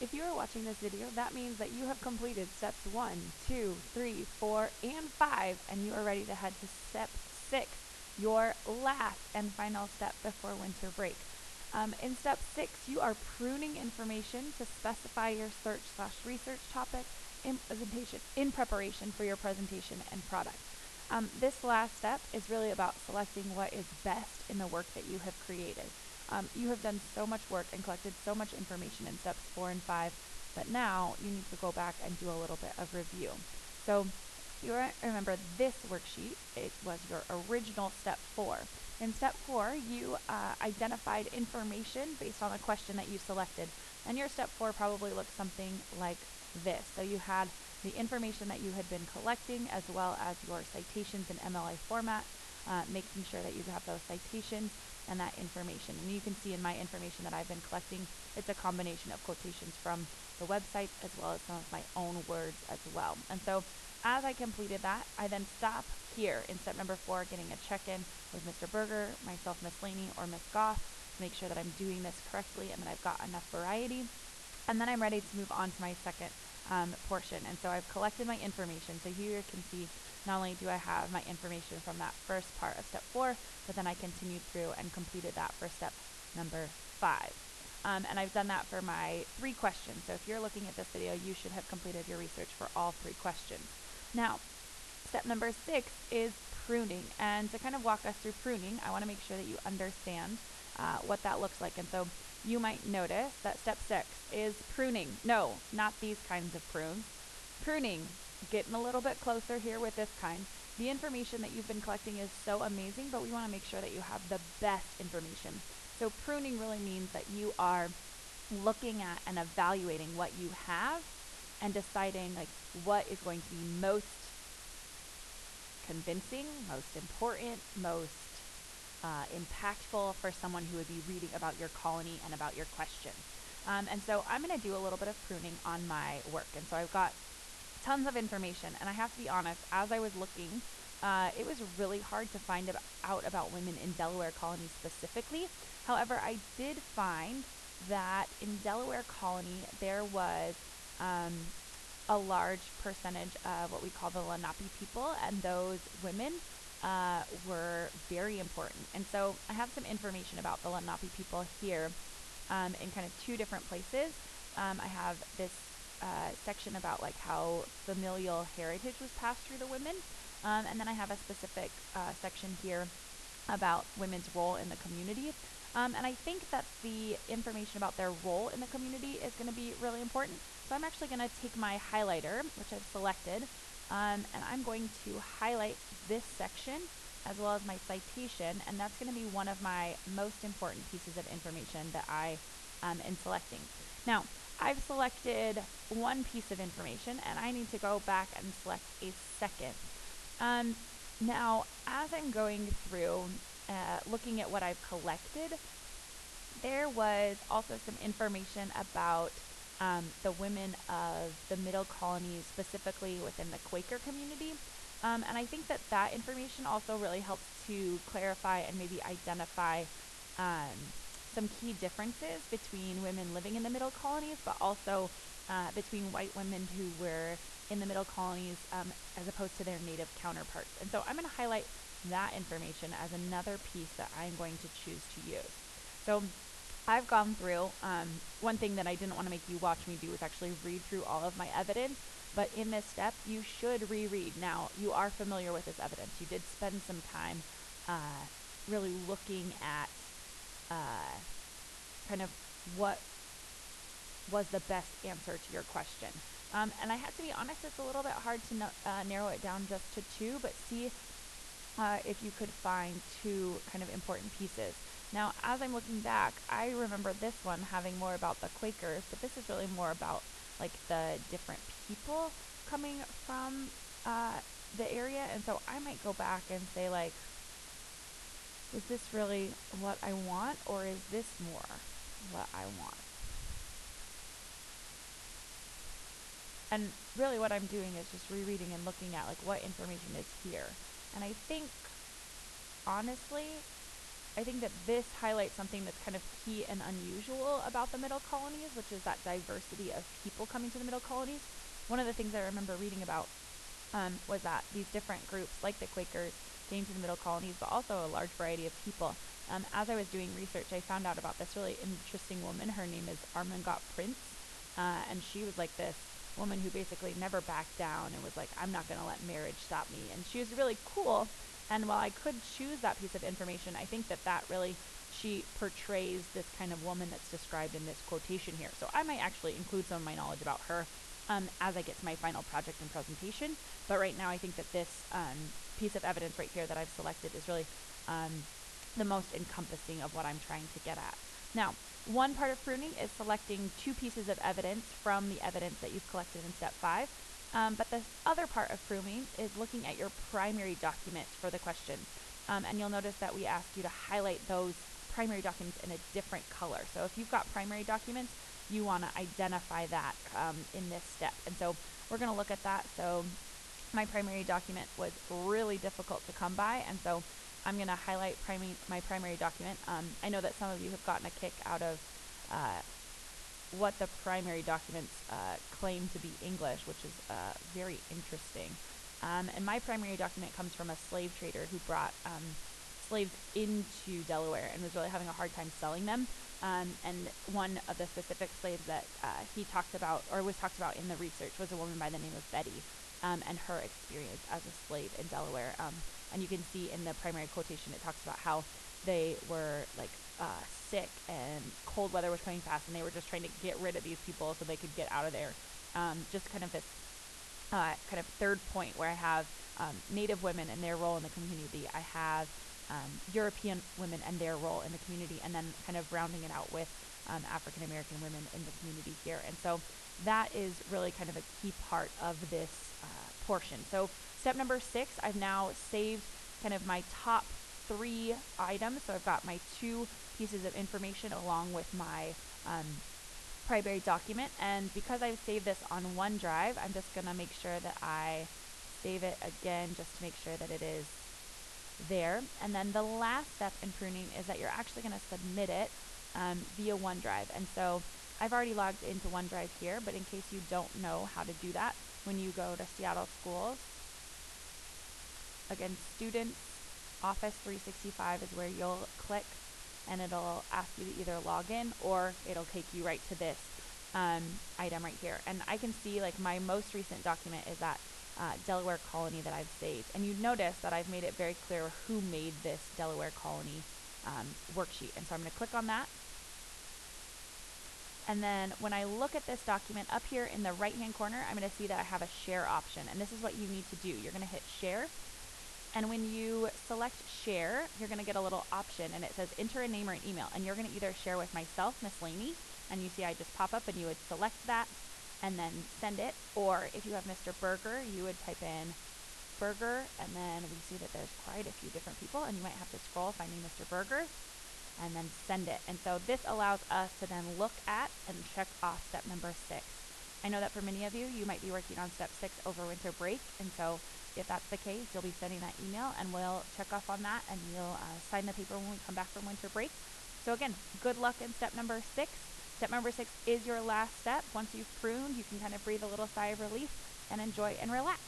If you are watching this video, that means that you have completed steps 1, 2, 3, 4, and 5, and you are ready to head to step 6, your last and final step before winter break. In step 6, you are pruning information to specify your search/research topic in preparation for your presentation and product. This last step is really about selecting what is best in the work that you have created. You have done so much work and collected so much information in steps 4 and 5 that now you need to go back and do a little bit of review. So you remember this worksheet, it was your original step 4. In step 4, you identified information based on a question that you selected. And your step 4 probably looks something like this. So you had the information that you had been collecting as well as your citations in MLA format, making sure that you have those citations and that information. And you can see in my information that I've been collecting, it's a combination of quotations from the website as well as some of my own words as well. And so as I completed that, I then stop here in step number 4, getting a check-in with Mr. Berger, myself, Miss Laney, or Miss Goff to make sure that I'm doing this correctly and that I've got enough variety. And then I'm ready to move on to my second portion. And so I've collected my information. So here you can see not only do I have my information from that first part of step 4, but then I continued through and completed that for step number 5. And I've done that for my 3 questions. So if you're looking at this video, you should have completed your research for all 3 questions. Now, step number 6 is pruning. And to kind of walk us through pruning, I want to make sure that you understand what that looks like. And so you might notice that step 6 is pruning. No, not these kinds of prunes. Pruning, getting a little bit closer here with this kind. The information that you've been collecting is so amazing, but we want to make sure that you have the best information. So pruning really means that you are looking at and evaluating what you have and deciding like what is going to be most convincing, most important, most impactful for someone who would be reading about your colony and about your question. And so I'm going to do a little bit of pruning on my work. And so I've got tons of information, and I have to be honest, as I was looking, it was really hard to find out about women in Delaware Colony specifically. However, I did find that in Delaware Colony there was a large percentage of what we call the Lenape people, and those women were very important. And so I have some information about the Lenape people here in kind of 2 different places. I have this section about like how familial heritage was passed through the women, and then I have a specific section here about women's role in the community. And I think that the information about their role in the community is going to be really important. So I'm actually going to take my highlighter, which I've selected, and I'm going to highlight this section as well as my citation, and that's going to be one of my most important pieces of information that I am selecting. Now, I've selected one piece of information, and I need to go back and select a second. Now, as I'm going through looking at what I've collected, there was also some information about the women of the Middle Colonies, specifically within the Quaker community. And I think that that information also really helps to clarify and maybe identify some key differences between women living in the Middle Colonies, but also between white women who were in the Middle Colonies as opposed to their native counterparts. And so I'm going to highlight that information as another piece that I'm going to choose to use. So I've gone through, one thing that I didn't want to make you watch me do is actually read through all of my evidence, but in this step, you should reread. Now, you are familiar with this evidence. You did spend some time really looking at kind of what was the best answer to your question. And I have to be honest, it's a little bit hard to narrow it down just to 2, but see if you could find 2 kind of important pieces. Now, as I'm looking back, I remember this one having more about the Quakers, but this is really more about like the different people coming from the area. And so I might go back and say like, is this really what I want, or is this more what I want? And really what I'm doing is just rereading and looking at like what information is here. And I think, honestly, I think that this highlights something that's kind of key and unusual about the middle colonies, which is that diversity of people coming to the middle colonies. One of the things I remember reading about was that these different groups, like the Quakers, came to the middle colonies, but also a large variety of people. As I was doing research, I found out about this really interesting woman. Her name is Armengol Prince, and she was like this woman who basically never backed down and was like, I'm not going to let marriage stop me. And she was really cool. And while I could choose that piece of information, I think that that really, she portrays this kind of woman that's described in this quotation here. So I might actually include some of my knowledge about her as I get to my final project and presentation. But right now I think that this piece of evidence right here that I've selected is really the most encompassing of what I'm trying to get at. Now, one part of pruning is selecting two pieces of evidence from the evidence that you've collected in step 5. But the other part of pruning is looking at your primary document for the question. And you'll notice that we ask you to highlight those primary documents in a different color. So if you've got primary documents, you want to identify that in this step. And so we're going to look at that. So my primary document was really difficult to come by, and so I'm going to highlight my primary document. I know that some of you have gotten a kick out of what the primary documents claim to be English, which is very interesting. And my primary document comes from a slave trader who brought slaves into Delaware and was really having a hard time selling them. And one of the specific slaves that he talked about, or was talked about in the research, was a woman by the name of Betty, and her experience as a slave in Delaware. And you can see in the primary quotation, it talks about how they were like sick and cold weather was coming fast, and they were just trying to get rid of these people so they could get out of there. Just kind of this kind of third point where I have Native women and their role in the community. I have European women and their role in the community, and then kind of rounding it out with African American women in the community here. And so that is really kind of a key part of this portion. So step number 6, I've now saved kind of my top 3 items. So I've got my 2 pieces of information along with my primary document, and because I've saved this on OneDrive, I'm just going to make sure that I save it again just to make sure that it is there. And then the last step in pruning is that you're actually going to submit it via OneDrive. And so I've already logged into OneDrive here, but in case you don't know how to do that, when you go to Seattle Schools, again, Students, Office 365 is where you'll click, and it'll ask you to either log in or it'll take you right to this item right here. And I can see like my most recent document is that Delaware colony that I've saved. And you notice that I've made it very clear who made this Delaware colony worksheet. And so I'm going to click on that. And then when I look at this document up here in the right hand corner, I'm going to see that I have a share option. And this is what you need to do. You're going to hit share. And when you select share, you're going to get a little option, and it says enter a name or an email. And you're going to either share with myself, Miss Laney, and you see I just pop up and you would select that and then send it. Or if you have Mr. Berger, you would type in Berger, and then we see that there's quite a few different people, and you might have to scroll finding Mr. Berger and then send it. And so this allows us to then look at and check off step number 6. I know that for many of you, you might be working on step 6 over winter break, and so if that's the case, you'll be sending that email, and we'll check off on that, and you'll sign the paper when we come back from winter break. So again, good luck in step number 6. Step number 6 is your last step. Once you've pruned, you can kind of breathe a little sigh of relief and enjoy and relax.